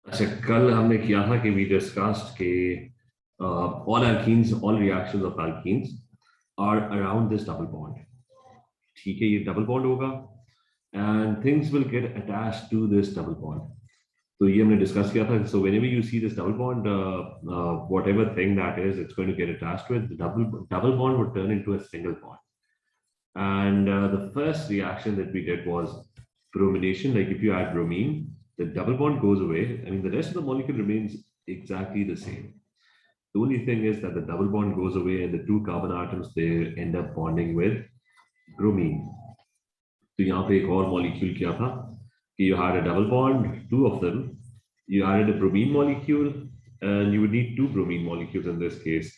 अच्छा, कल हमने किया था कि वी डिस्कस्ड के all alkenes, all reactions of alkenes are around this double bond. ठीक है, ये डबल बॉन्ड होगा and things will get attached to this double bond. तो ये हमने डिस्कस किया था. So whenever you see this double bond, whatever thing that is, it's going to get attached to it. The double bond would turn into a single bond. And the first reaction that we did was bromination. Like if you add bromine, the double bond goes away. I mean, the rest of the molecule remains exactly the same. The only thing is that the double bond goes away and the two carbon atoms, they end up bonding with bromine. तो यहाँ पे एक और molecule किया था कि you had a double bond, two of them. You added a bromine molecule, and you would need two bromine molecules in this case,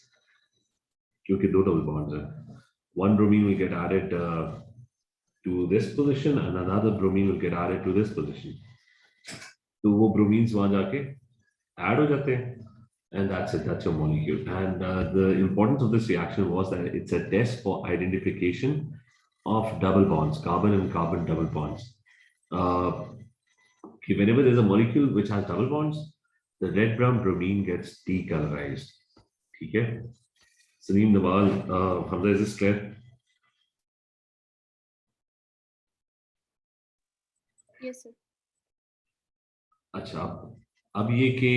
क्योंकि दो double bonds हैं. One bromine will get added to this position, and another bromine will get added to this position. तो वो bromines वहाँ जाके add हो जाते हैं. And that's it, that's your molecule. And the importance of this reaction was that it's a test for identification of double bonds, carbon and carbon double bonds. Whenever there's a molecule which has double bonds, the red brown bromine gets decolorized. Okay? Salim Nawal, Hamza, is this clear? Yes, sir. अच्छा, अब ये कि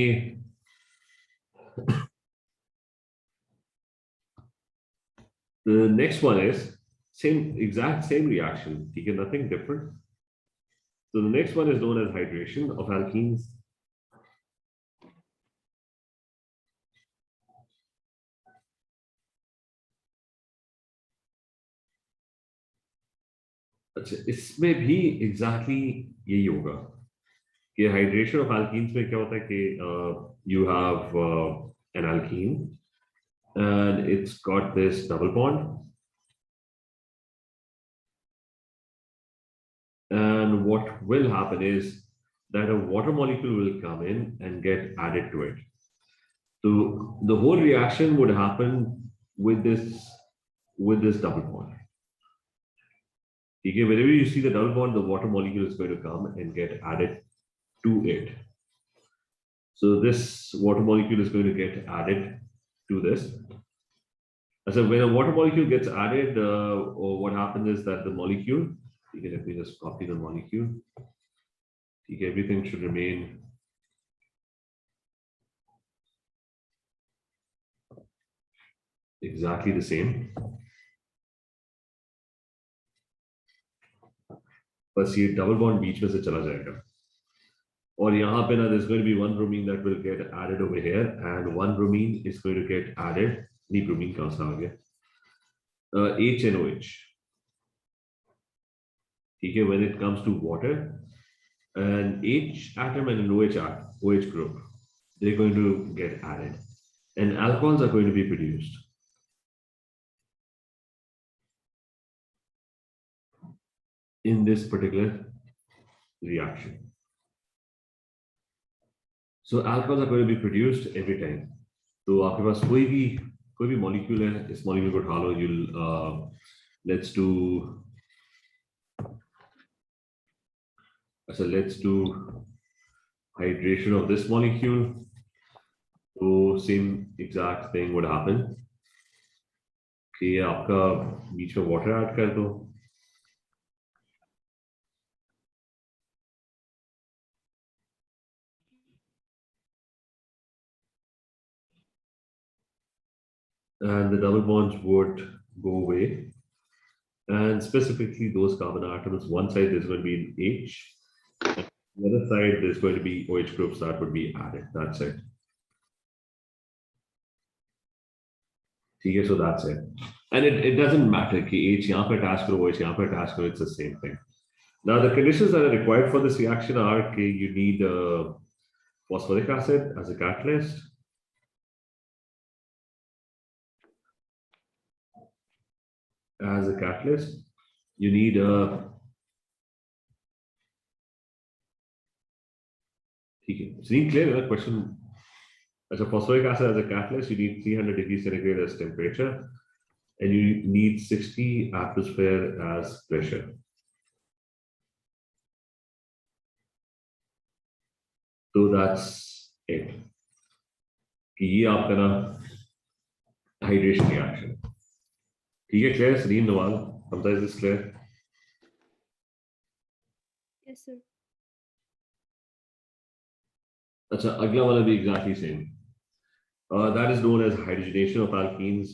the next one is exact same reaction. You get nothing different. So the next one is known as hydration of alkenes. अच्छा, इसमें भी exactly यही होगा कि hydration of alkenes में क्या होता है कि you have an alkene and it's got this double bond. And what will happen is that a water molecule will come in and get added to it. So the whole reaction would happen with this double bond. Okay, whenever you see the double bond, the water molecule is going to come and get added to it. So this water molecule is going to get added to this. So when a water molecule gets added, or what happens is that the molecule, okay, let me just copy the molecule. Okay, everything should remain exactly the same. बस ये double bond बीच में से चला जाएगा और यहाँ पे ना there's going to be one bromine that will get added over here and one bromine is going to get added. नहीं, bromine कहाँ से आ गया? H and OH. ठीक है, when it comes to water, an H atom and an OH group, they're going to get added and alcohols are going to be produced. In this particular reaction. So alcohols are going to be produced every time. तो आपके पास कोई भी molecule है, इस molecule को उठा लो, you'll let's do hydration of this molecule. So same exact thing would happen कि आपका बीच में water add कर दो. And the double bonds would go away. And specifically those carbon atoms, one side there's going to be an H, and the other side there's going to be OH groups that would be added. That's it. Okay, so that's it. And it doesn't matter कि H यहाँ पे attach करो, OH यहाँ पे attach करो, it's the same thing. Now the conditions that are required for this reaction are कि you need phosphoric acid as a catalyst. As a catalyst, you need okay, so you clear the question. As a phosphoric acid as a catalyst, you need 300 degrees centigrade as temperature, and you need 60 atmosphere as pressure. तो that's it कि ये आपका ना hydration reaction. ठीक है, clear? Salim, Nawaz, Hamza, is this clear? Yes, sir. अच्छा, अगला वाला भी exactly same. That is known as hydrogenation of alkenes.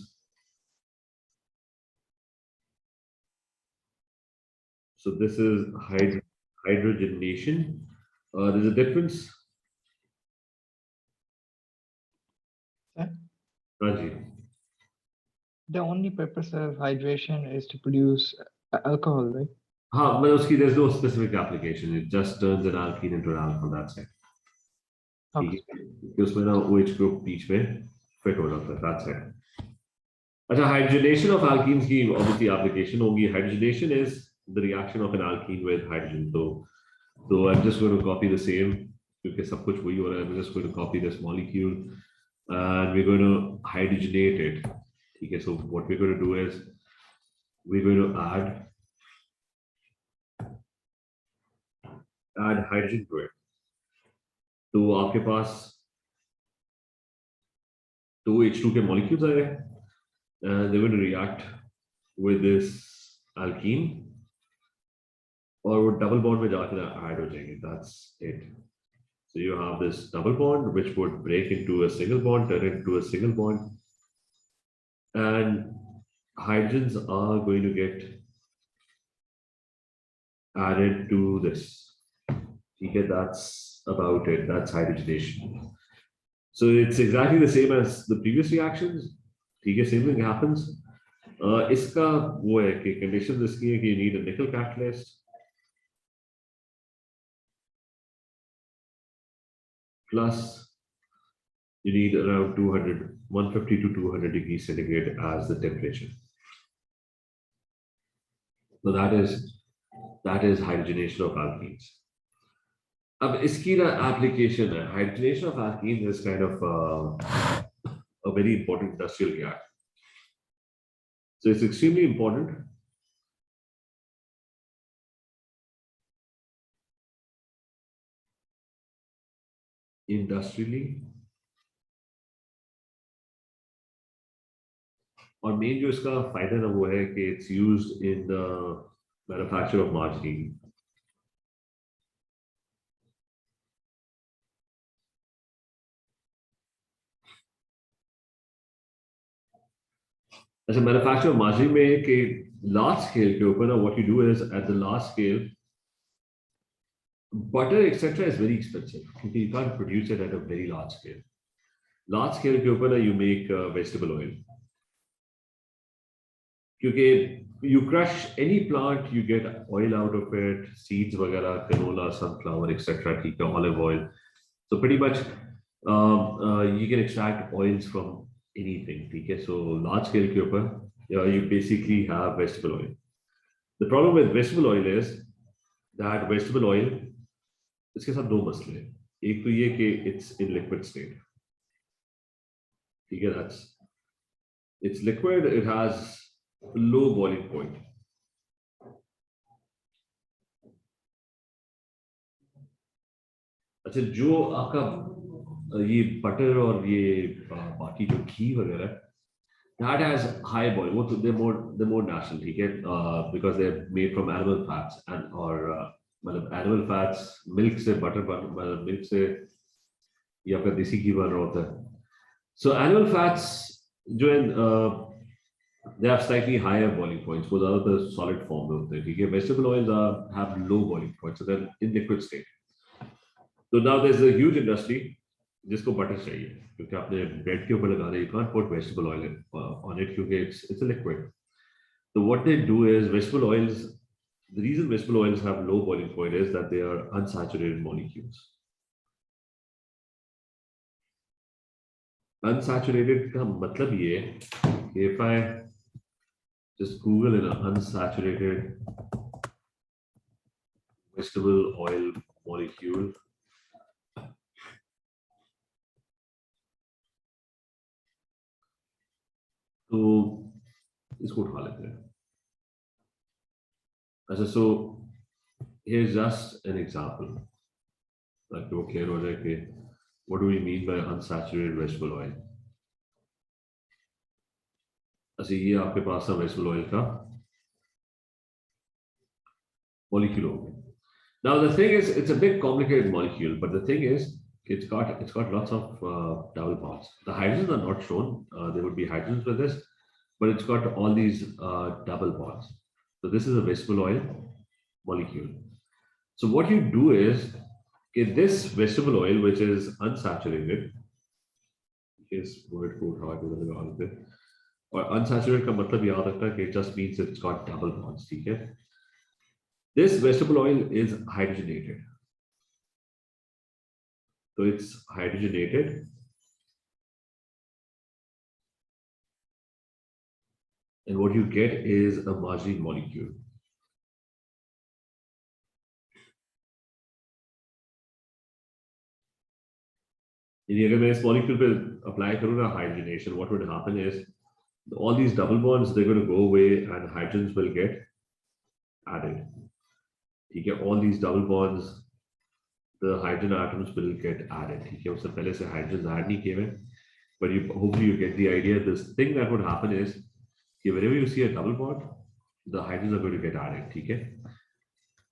So this is hydrogenation. There's a difference. Sir? हाँ जी। The only purpose of hydration is to produce alcohol, right? हाँ, मतलब उसकी there's no specific application. It just turns an alkene into an alcohol. That's it. ठीक Okay. है, कि उसमें ना OH group बीच में फिट हो जाता है। That's it. अच्छा, hydrogenation of alkenes की obviously application होगी. Hydrogenation is the reaction of an alkene with hydrogen. So I'm just going to copy the same क्योंकि सब कुछ वही हो रहा है. I'm just going to copy this molecule and we're going to hydrogenate it. ठीक है, so what we're going to do is we're going to add hydrogen to it. तो आपके पास दो H2 के molecules आ गए and they're going to react with this alkene और वो double bond में जाकर add हो जाएंगे. That's it. So you have this double bond which would break into a single bond, turn into a single bond, and hydrogens are going to get added to this. Okay, that's about it. That's hydrogenation. So it's exactly the same as the previous reactions. Okay, same thing happens. इसका वो है कि conditions इसकी है कि you need a nickel catalyst plus you need around 150 to 200 degrees centigrade as the temperature. So that is hydrogenation of alkenes. अब इसकी ना application है, hydrogenation of alkenes is kind of a very important industrial reaction. So it's extremely important. Industrially, और main जो इसका फायदा ना वो है कि it's used in the manufacture of margarine. अच्छा, manufacture of margarine में कि large scale के ऊपर ना what you do is at the large scale butter etc is very expensive because you can't produce it at a very large scale. Large scale के ऊपर ना you make vegetable oil. क्योंकि you crush any plant, you get oil out of it, seeds वगैरह, canola, sunflower, etc. ठीक है, olive oil. So pretty much you can extract oils from anything. ठीक है, so large scale के ऊपर you basically have vegetable oil. The problem with vegetable oil is that vegetable oil इसके साथ दो मसले हैं. एक तो ये कि it's in liquid state. ठीक है, it's liquid, it has low boiling point. अच्छा, जो आपका ये बटर और ये बाकी जो घी वगैरह that has high boil, वो they're more natural, ठीक है, because they're made from animal fats and or मतलब animal fats, milk से butter मतलब milk से या फिर देसी घी बन रहा होता है. So animal fats जो है they have slightly higher boiling points, वो ज़्यादातर solid form में होते हैं, ठीक है. Vegetable oils have low boiling points, so they're in liquid state. So now there's a huge industry जिसको बटर चाहिए क्योंकि आपने ब्रेड के ऊपर लगा दिया. You can't put vegetable oil on it क्योंकि it's a liquid. So what they do is vegetable oils. The reason vegetable oils have low boiling point is that they are unsaturated molecules. Unsaturated का मतलब ये कि if I just Google in an unsaturated vegetable oil molecule, तो इसको उठा लेते हैं. अच्छा, so here's just an example. ताकि वो क्लियर हो जाए कि what do we mean by unsaturated vegetable oil. अच्छा, ये आपके पास है vegetable oil का molecule हो गया. Now the thing is, it's a bit complicated molecule, but the thing is, it's got lots of double bonds. The hydrogens are not shown. There would be hydrogens with this, but it's got all these double bonds. So this is a vegetable oil molecule. So what you do is, this vegetable oil, which is unsaturated, is word को उठा के लगा देते हैं. और unsaturated का मतलब याद रखना कि it just means it's got double bonds. ठीक है? This vegetable oil is hydrogenated. So it's hydrogenated. And what you get is a margarine molecule. यानी अगर मैं इस molecule पे apply करूँगा hydrogenation, what would happen is all these double bonds, they're going to go away and hydrogens will get added. ठीक है? All these double bonds, the hydrogen atoms will get added. ठीक है? उससे पहले से hydrogens add नहीं किए हुए, but hopefully you get the idea. This thing that would happen is कि whenever you see a double bond, the hydrogens are going to get added. ठीक है?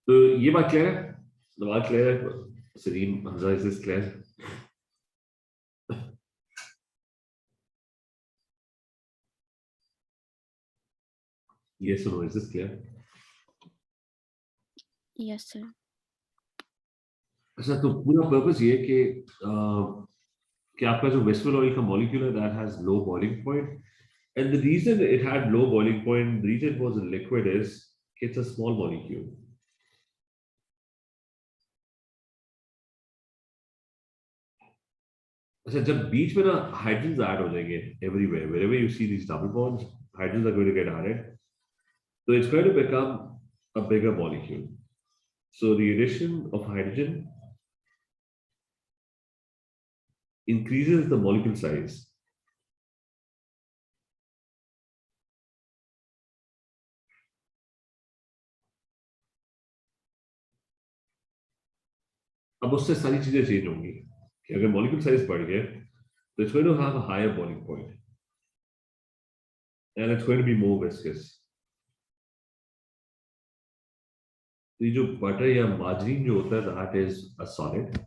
तो ये बात clear है? बात clear है? Salim, Hamza, is this clear? Yes or no? Is this clear? Yes, sir. अच्छा, तो पूरा पर्पस ये कि आपका जो वेस्टर्न ऑयल का मॉलिक्यूल है, that has low boiling point, and the reason it had low boiling point, the reason it was a liquid is it's a small molecule. अच्छा, जब बीच में ना हाइड्रोजन्स ऐड हो जाएंगे everywhere, wherever you see these double bonds, hydrogens are going to get added, so it's going to become a bigger molecule. So the addition of hydrogen increases the molecule size. अब उससे सारी चीजें change होंगी कि अगर molecule size बढ़ गया तो it's going to have a higher boiling point and it's going to be more viscous. तो ये जो बटर या मार्जिन जो होता है, that is a solid.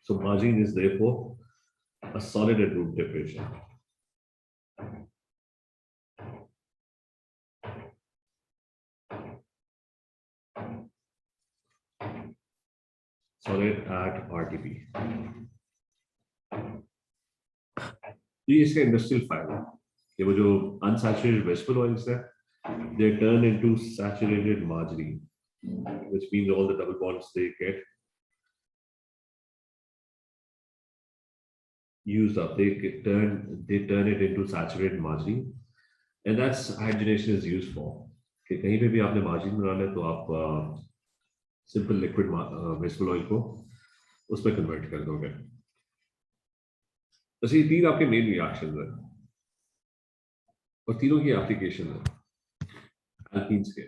So margarine is therefore a solid at room temperature. Solid at RTP. तो ये इसका इंडस्ट्रियल फायदा है कि वो जो unsaturated vegetable oils है, they turn into saturated margarine, which means all the double bonds they get used up. They turn it into saturated margarine, and that's hydrogenation is used for. कि कहीं पे भी आपने margarine बनाना है तो आप simple liquid vegetable oil को उस पर convert कर दोगे. तो ये तीन आपके main reactions हैं और तीनों की application है alkenes के.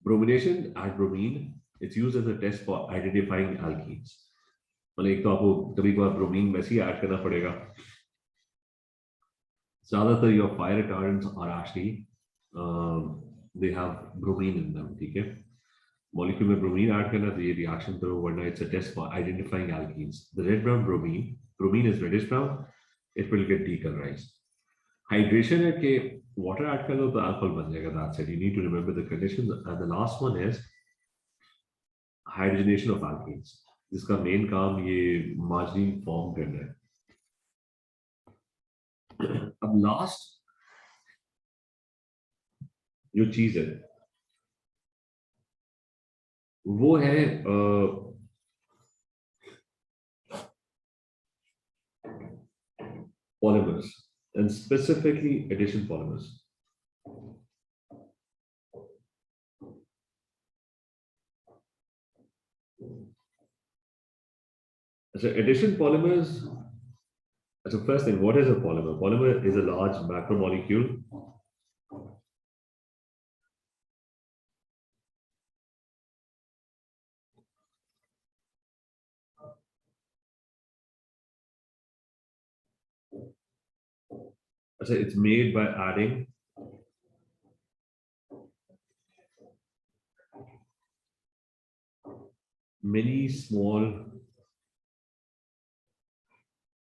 Bromination at bromine, it's used as a test for identifying alkenes. मतलब एक तो आपको कभी कभार ब्रोमीन वैसे ही ऐड करना पड़ेगा. ज्यादातर your fire retardants are actually they have bromine in them. ठीक है? मॉलिक्यूल में ब्रोमीन ऐड करना तो ये रिएक्शन करो, वरना it's a test for identifying alkenes. The red brown bromine is reddish brown, it will get decolorized. Hydration है कि water ऐड कर लो तो alcohol बन जाएगा. That's it. You need to remember the conditions. And the last one is hydrogenation of alkenes, जिसका main काम ये margin form करना है. अब लास्ट जो चीज है वो है polymers and specifically addition polymers. So addition polymers. So first thing, what is a polymer? Polymer is a large macromolecule So it's made by adding many small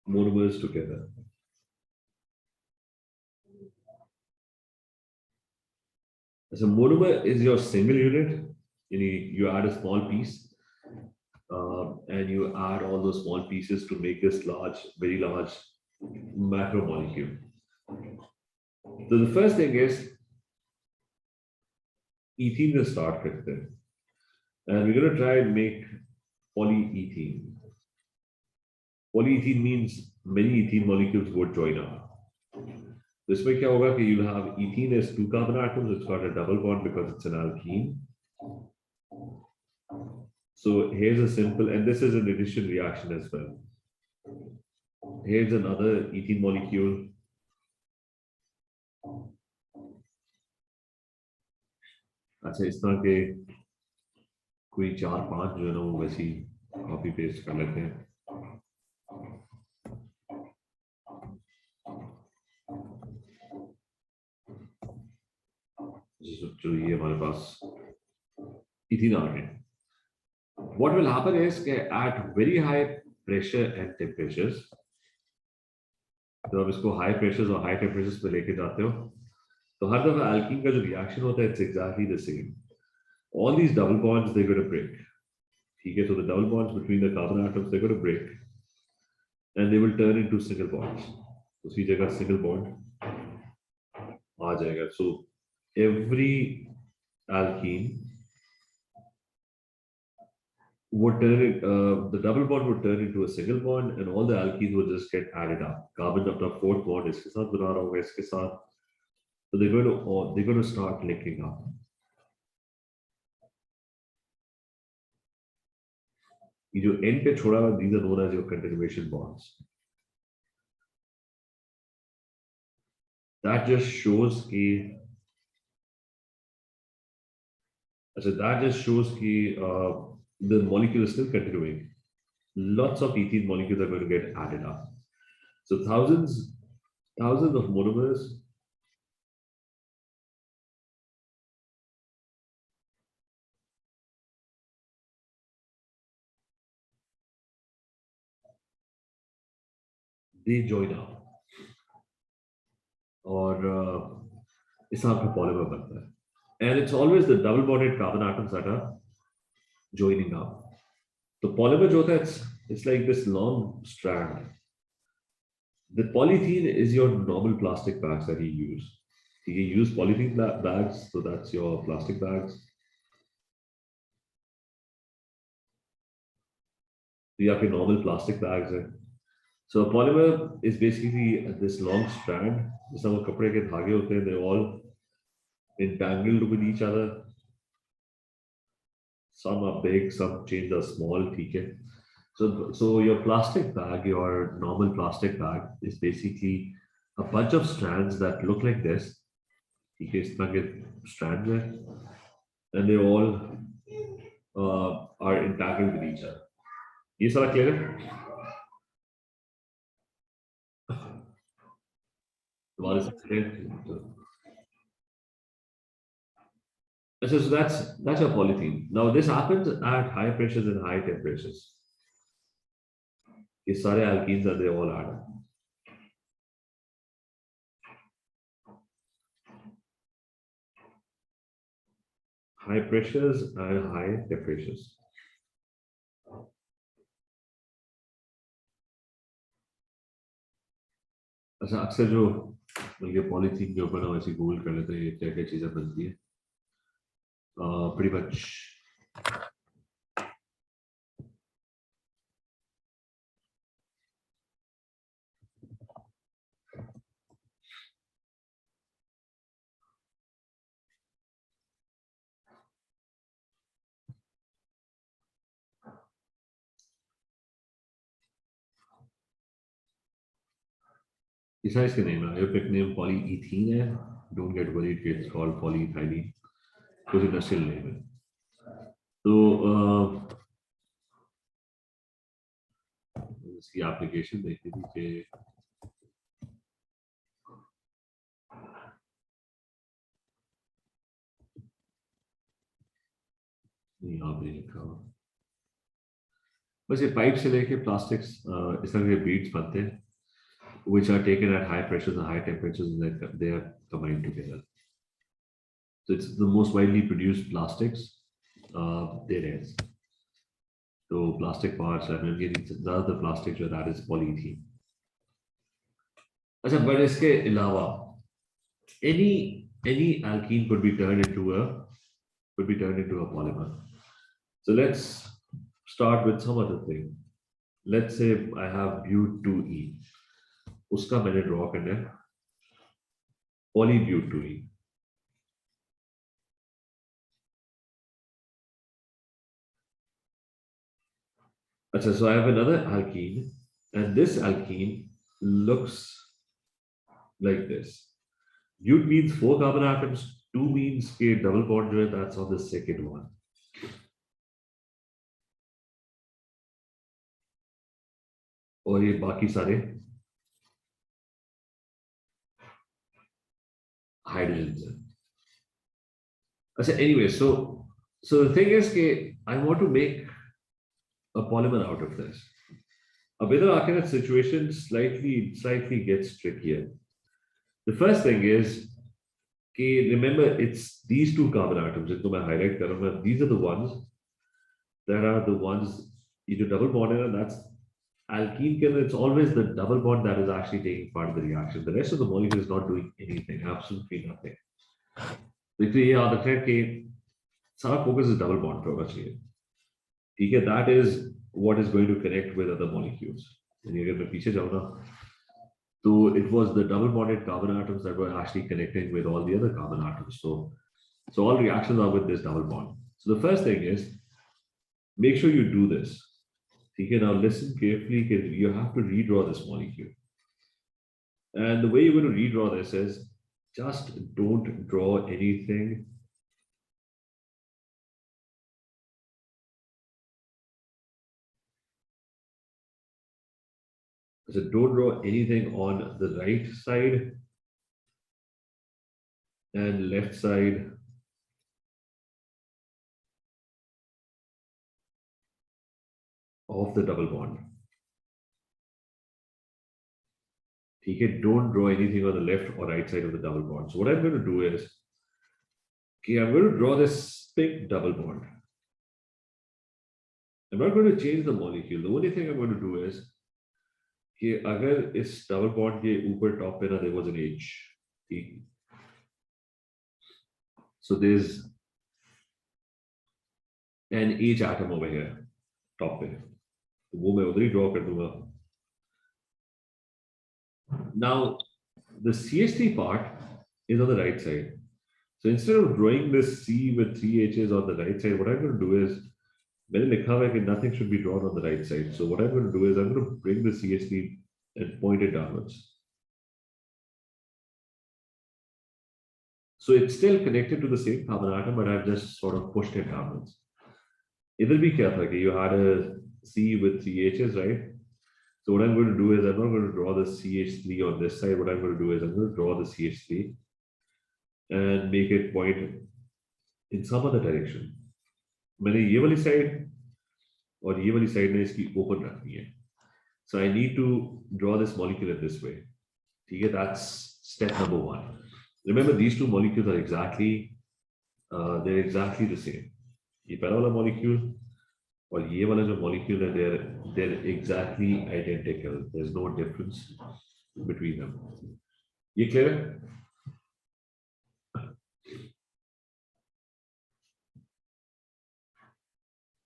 monomers together. So monomer is your single unit. You add a small piece, and you add all those small pieces to make this large, very large macromolecule. So the first thing is ethene will start with them. And we're going to try and make polyethene. Polyethene means many ethene molecules would join up. This way, you'll have ethene as 2 carbon atoms. It's got a double bond because it's an alkene. So here's a simple, and this is an addition reaction as well. Here's another ethene molecule. अच्छा इस तरह के कोई 4-5 जो है ना वो वैसी कॉपी पेस्ट कर लेते हैं. जो ये हमारे पास ethene आ गए. What will happen is that at very high pressure and temperatures, जब आप इसको high pressures और high temperatures पे लेके जाते हो, तो हर दफा alkene का जो reaction होता है, it's exactly the same. All these double bonds they're going to break. ठीक है, so the double bonds between the carbon atoms they're going to break, and they will turn into single bonds. उसी जगह single bond आ जाएगा. So every alkene would turn it, the double bond would turn into a single bond, and all the alkenes would just get added up. Carbon अपना fourth bond इसके साथ बना रहा होगा इसके साथ, so they're going to start linking up. ये जो end पे छोड़ा हुआ, these are known as your continuation bonds. That just shows कि the molecule is still continuing. Lots of ethene molecules are going to get added up. So thousands of monomers they join up. और इससे आपका polymer बनता है. And it's always the double bonded carbon atoms that are joining up. The polymer जो होता है, it's like this long strand. The polythene is your normal plastic bags that you use. You use polythene bags, so that's your plastic bags. You have your normal plastic bags. So a polymer is basically this long strand. जैसा वो कपड़े के धागे होते हैं, they're all entangled with each other. Some are big, some chains are small. ठीक है. So your plastic bag, your normal plastic bag, is basically a bunch of strands that look like this. ठीक है, इस तरह के strands हैं, and they all are entangled with each other. ये सारा clear है? तुम्हारे साथ clear? So that's your polythene. Now this happens at high pressures and high temperatures. ये सारे alkenes are they all add up. High pressures and high temperatures. अच्छा अक्सर जो बल्कि पॉलीथीन के ऊपर ना वैसे गूगल कर लेते हैं ये क्या क्या चीजें बनती है. Pretty much besides the name, your pick name polyethene है. Don't get worried, it's called polyethylene. कुछ industrial name है. तो इसकी application देखी थी कि यहाँ पे लिखा हुआ बस ये पाइप से लेके प्लास्टिक्स इस तरह के बीड्स बनते हैं which are taken at high pressures and high temperatures and they are combined together. So it's the most widely produced plastics there is. So plastic parts, I mean, the plastic that is polyethylene. अच्छा, but इसके अलावा any alkene could be turned into a polymer. So let's start with some other thing. Let's say I have but2e. उसका मैंने draw करना है polybut2e. अच्छा, so I have another alkene, and this alkene looks like this. But means 4 carbon atoms, 2 means a double bond जो है, that's on the second one. और ये बाकी सारे हाइड्रोजन है. अच्छा, anyway, so the thing is कि I want to make a polymer out of this. अब इधर आके that situation slightly gets trickier. The first thing is कि remember it's these 2 carbon atoms जिनको मैं highlight कर रहा हूँ. These are the ones that are the ones ये जो double bond है, that's alkene के अंदर. It's always the double bond that is actually taking part of the reaction. The rest of the molecule is not doing anything, absolutely nothing. देखिए ये याद रखें कि सारा focus is double bond पे होना चाहिए. ठीक है, that is what is going to connect with other molecules. यानी अगर मैं पीछे जाऊँ ना, so it was the double bonded carbon atoms that were actually connecting with all the other carbon atoms. So all reactions are with this double bond. So the first thing is make sure you do this. Okay, now listen carefully. You have to redraw this molecule. And the way you're going to redraw this is just don't draw anything. So don't draw anything on the right side and left side of the double bond. Okay, don't draw anything on the left or right side of the double bond. So what I'm going to do is, okay, I'm going to draw this big double bond. I'm not going to change the molecule. The only thing I'm going to do is कि अगर इस double bond के ऊपर top पे ना there was an H, ठीक, so there's an H atom over here top पे, तो वो मैं उधर ही ड्रॉ कर दूंगा. Now the CH3 part is on the right side, so instead of drawing this C with 3 H's on the right side, what I'm going to do is मैंने लिखा हुआ है कि nothing should be drawn on the right side. So what I'm going to do is I'm going to bring the CH3 and point it downwards. So it's still connected to the same carbon atom, but I've just sort of pushed it downwards. इधर भी क्या था कि you had a C with 3 H's, right? So what I'm going to do is I'm not going to draw the CH3 on this side. What I'm going to do is I'm going to draw the CH3 and make it point in some other direction. मैंने ये वाली side और ये वाली side ने इसकी open रखनी है. So I need to draw this molecule in this way. ठीक है, that's step number 1. Remember, these two molecules are they're exactly the same. ये पहला वाला molecule और ये वाला जो molecule है, they're exactly identical. There's no difference between them. ये clear है?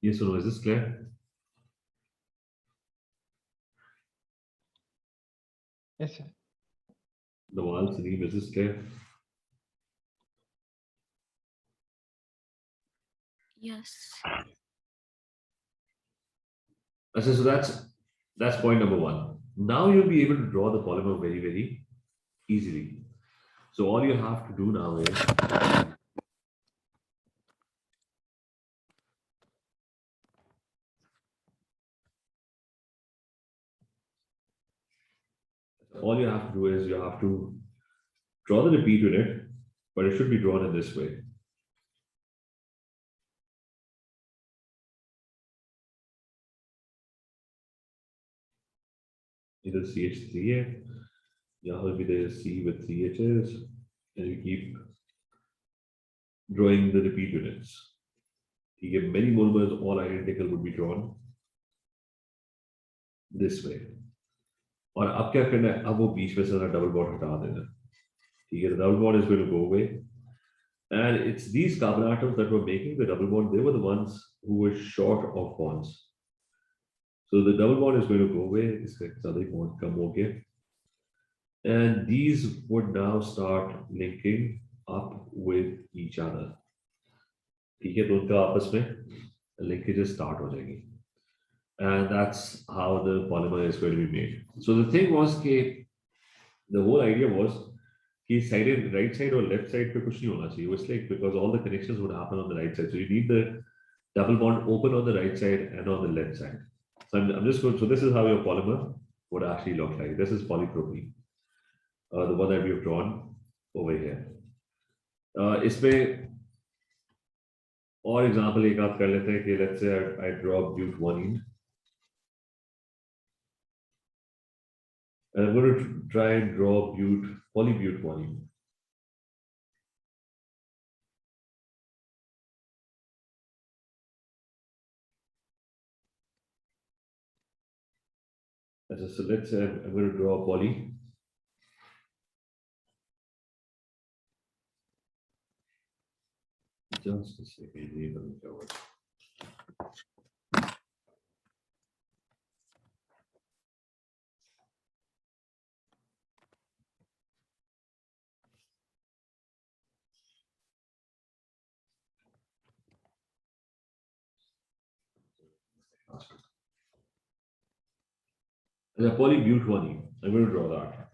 Yes or no? Is this clear? Yes, sir. Nawal, Salim, is this clear? Yes. So that's point number 1. Now you'll be able to draw the polymer very, very easily. So all you have to do now is you have to draw the repeat unit, but it should be drawn in this way. इधर CH3 है, यहाँ भी there is C with CHs, and you keep drawing the repeat units. ठीक है, many monomers all identical would be drawn this way. और अब क्या करना है, अब वो बीच में से डबल बॉन्ड हटा देना, ठीक है, double bond is going to go away. And it's these carbon atoms that were making the double bond, they were the ones who were short of bonds. So the double bond is going to go away, इसका ज़्यादा bond कम हो गया. And these would now start linking up with each other. ठीक है, तो उनका आपस में linkages start हो जाएंगी. And that's how the polymer is going to be made. So the thing was कि the whole idea was कि side and right side or left side पे कुछ नहीं होना चाहिए. It's like because all the connections would happen on the right side. So you need the double bond open on the right side and on the left side. So I'm just going, so this is how your polymer would actually look like. This is polypropylene, the one that we've drawn over here. इसमें और example एक आध कर लेते हैं कि let's say I draw butadiene. And I'm going to try and draw polybutadiene. So let's say I'm going to draw poly. Just a second, let me draw it. And a polybutadiene, I'm going to draw that.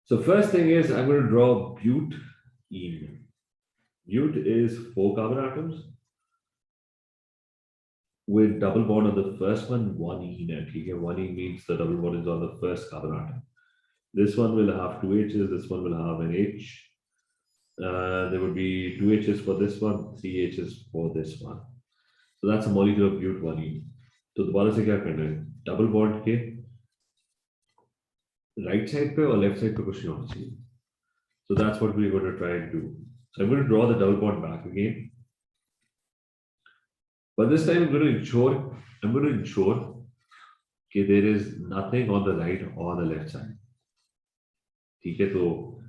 So first thing is I'm going to draw butene. But is 4 carbon atoms with double bond on the first one, 1 ene. Here 1 ene means the double bond is on the first carbon atom. This one will have 2 H's, this one will have an H. There would be 2 H's for this one, 3 H's for this one. So that's a molecule of butadiene. So दोबारा से क्या करना है, double bond के right side पे और left side पे कुछ नहीं होना चाहिए. So that's what we're going to try and do. So I'm going to draw the double bond back again. But this time I'm going to ensure that there is nothing on the right or the left side. ठीक है, तो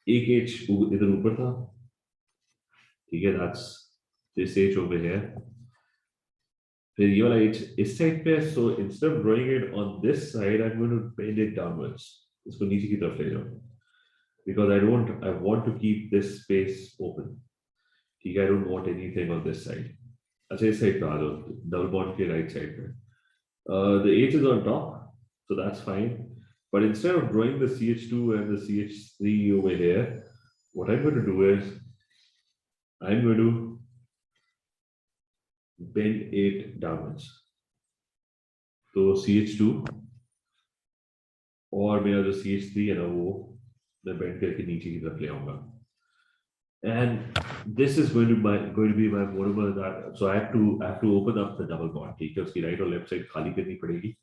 एक H इधर ऊपर था, ठीक है, that's this H over here. फिर ये वाला H इस साइड पे, so instead of drawing it on this side, I'm going to bend it downwards. इसको नीचे की तरफ ले जाओ. Because I want to keep this space open. ठीक है, I don't want anything on this side. अच्छा इस साइड पे आ जाओ, double bond के right side पे. The H is on top, so that's fine. But instead of drawing the CH2 and the CH3 over here, what I'm going to do is I'm going to bend it downwards. So CH2 और मेरा जो CH3 है ना वो मैं bend करके नीचे की तरफ ले आऊँगा. And this is going to be my monomer that, so I have to open up the double bond. ठीक है, उसकी right और left side खाली करनी पड़ेगी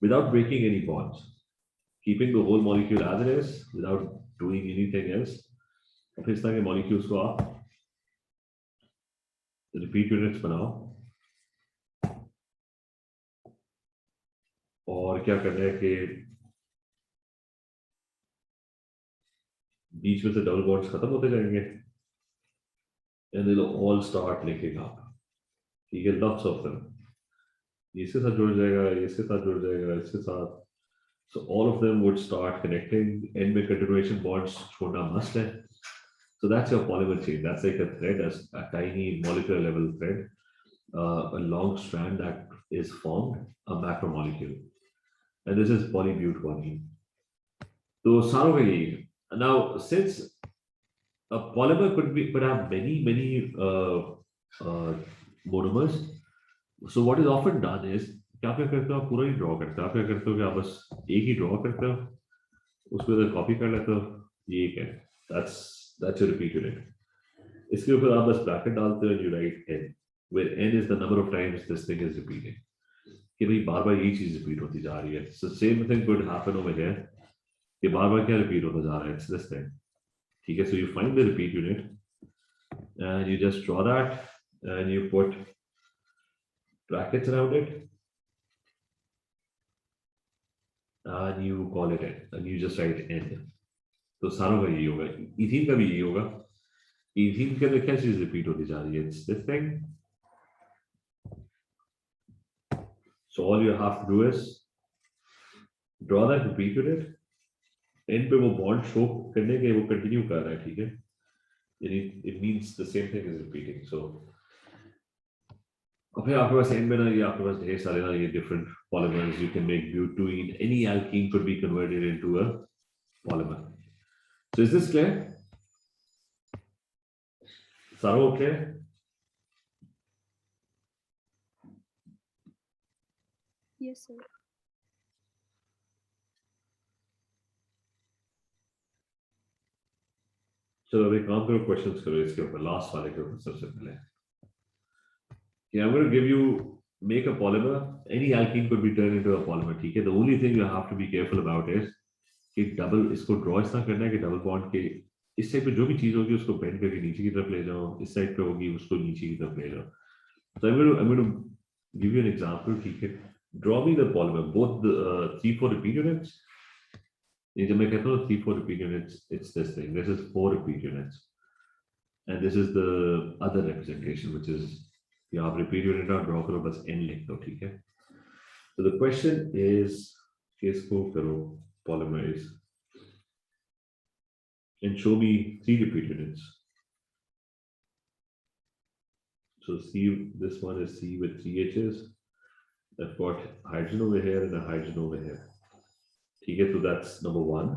without breaking any bonds, keeping the whole molecule as it is without doing anything else. फिर इस तरह के molecules को आप repeat units बनाओ और क्या करना है कि बीच में से double bonds खत्म होते जाएंगे and they'll all start linking up. ठीक है, lots of them. इसके साथ जुड़ जाएगा, इसके साथ जुड़ जाएगा, इसके साथ. So all of them would start connecting. End में continuation bonds छोड़ना must है. So that's your polymer chain. That's like a thread, a tiny molecular level thread, a long strand that is formed, a macromolecule. And this is polybutadiene. So Sarogay. Now, since a polymer could have many monomers, so what is often done is क्या करते हो, आप पूरा ही draw करते हो. आप क्या करते हो कि आप बस एक ही ड्रॉ करते हो, उसको इधर कॉपी कर लेते हो, ये एक है, that's your repeat unit. इसके ऊपर आप बस ब्रैकेट डालते हो and you write n, where n is the number of times this thing is repeating. कि भाई बार बार यही चीज रिपीट होती जा रही है. So same thing could happen over here कि बार बार क्या रिपीट होता जा रहा है. It's this thing. ठीक है. So you find the repeat unit and you just draw that and you put brackets around it and you call it n and you just write n. तो सारों का यही होगा. इथीन का भी यही होगा. इथीन के अंदर क्या चीज रिपीट होती जा रही है. It's this thing. So all you have to do is draw that repeat unit. N पे वो बॉन्ड शो करने के वो कंटिन्यू कर रहा है. ठीक है. It means the same thing is repeating. So फिर आपके पास n में ना ये आपके पास ढेर सारे ना ये different polymers you can make butene. Any alkene could be converted into a polymer. So is this clear? Saro okay? Yes, sir. चलो अभी काम करो. क्वेश्चंस करो इसके ऊपर. लास्ट वाले के ऊपर सबसे पहले. Yeah, I'm going to give you make a polymer. Any alkene could be turned into a polymer. ठीक है. The only thing you have to be careful about is कि डबल इसको ड्रॉ इस तरह करना है कि डबल बॉन्ड के इस साइड पे जो भी चीज होगी उसको बेंड करके नीचे की तरफ ले जाओ. इस साइड पे होगी उसको नीचे की तरफ ले जाओ. So I'm going to give you an example. ठीक है. Draw me the polymer. Both the 3-4 repeat units. ये जब मैं कहता हूँ 3-4 repeat units, it's this thing. This is 4 repeat units, and this is the other representation, which is you have repeat unit और draw करो बस n लिख दो. ठीक है. So the question is कि इसको करो polymerize and show me 3 repeat units. So C, this one is C with 3 H's. I've got hydrogen over here and a hydrogen over here. ठीक है. So that's number 1.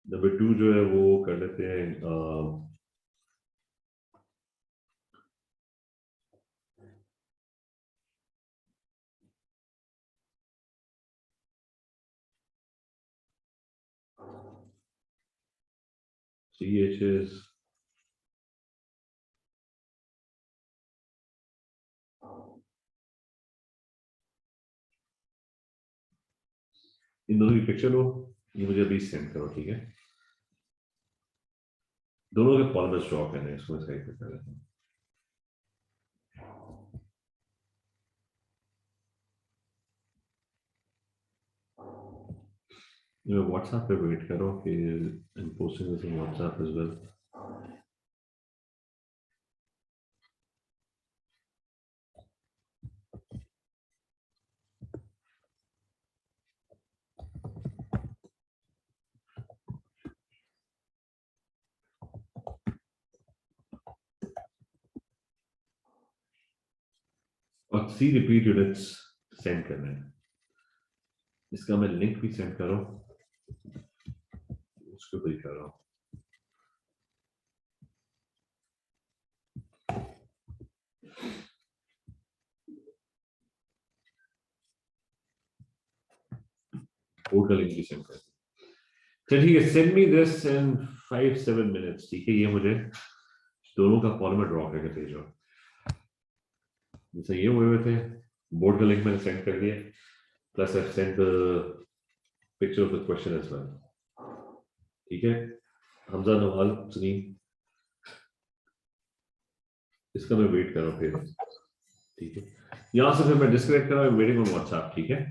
Number 2 जो है वो कर लेते हैं CHs इन दोनों की पिक्चर लो. ये मुझे अभी सेंड करो. ठीक है. दोनों के पॉलीमर्स ड्रॉ करने हैं. इसको मैं साइड पे कर लेता हूँ. व्हाट्सएप पे वेट करो कि in posting this on WhatsApp as well. और 3 रिपीट यूनिट्स सेंड करने हैं. इसका मैं लिंक भी सेंड करो. उसको भी कर रहा हूँ. कोड का लिंक भी सेंड कर. चलिए ठीक है. Send me this in 5-7 minutes. ठीक है. ये मुझे दोनों का पॉलीमर ड्रॉ करके भेजो. जैसे ये हुए थे. बोर्ड का लिंक मैंने सेंड कर दिया. Plus I send the picture of the question as well. ठीक है. हमजा नवाल सुनी. इसका मैं वेट कर रहा हूँ फिर. ठीक है. यहां से फिर मैं डिस्कनेक्ट कर रहा हूँ. Waiting on WhatsApp. ठीक है.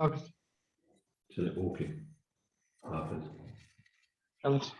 Okay. चलिए. ओके. हाफिज. Alex.